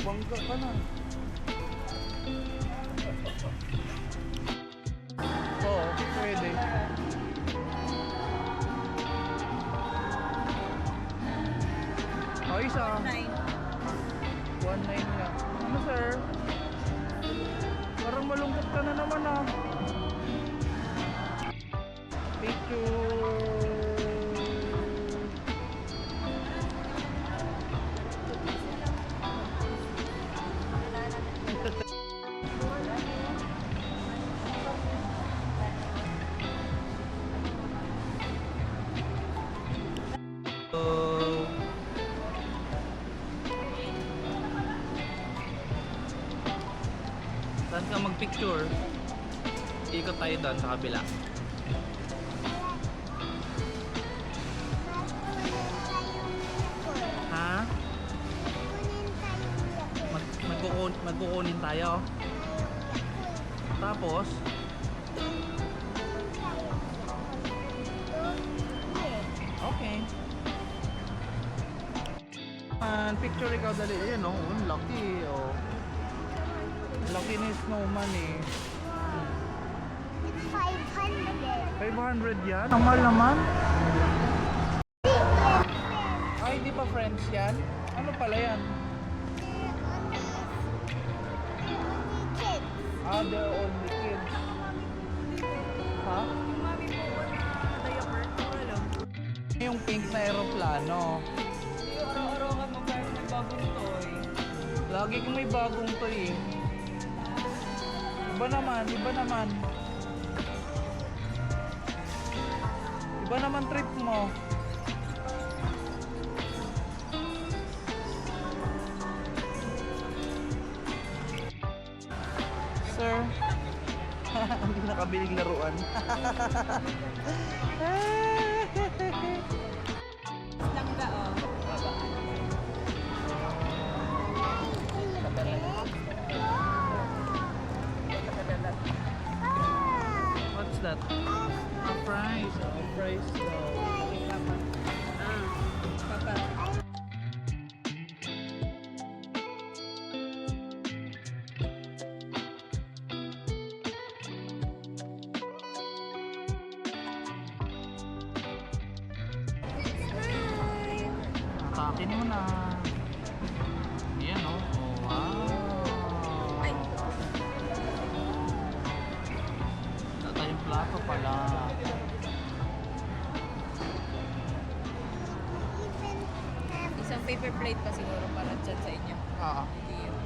Bangga ka na. Oo, pwede. O, isa. 1.9 nga. Ano, sir? Parang malungkot ka na naman, ah. Picture. Saan ka magpicture? Ikot tayo doon sa kabila. Ha? Magkukunin tayo. Tapos okay. Picture ikaw dali. Ayan oh, ang laki oh. Laki ni snowman eh. 500 yan? Tamal naman? Ay, di ba friends yan? Ano pala yan? Ah, they're only kids. Ha? Yung pink na aeroplano. Araw-araw ka mag-guys may bagong toy. Lagi kong may bagong toy eh. Iba naman, iba naman. Iba naman trip mo. Sir, hindi nakabiling laruan. Langga oh. What's that? A prize. A prize daw. Papa. Akin mo na. Yan oh. Oh wow. Ay. Wala tayong plato pala. Isang paper plate pa siguro para dyan sa inyo. Oo. Hindi yun.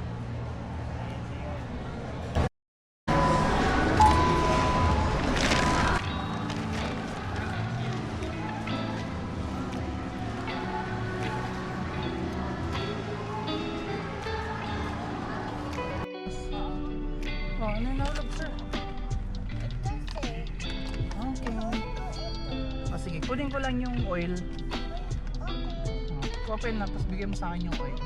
Oh, ano yung nahulog, sir? Okay. Oh, sige, kunin ko lang yung oil. Oh, open na, tapos bigyan mo sa akin yung oil.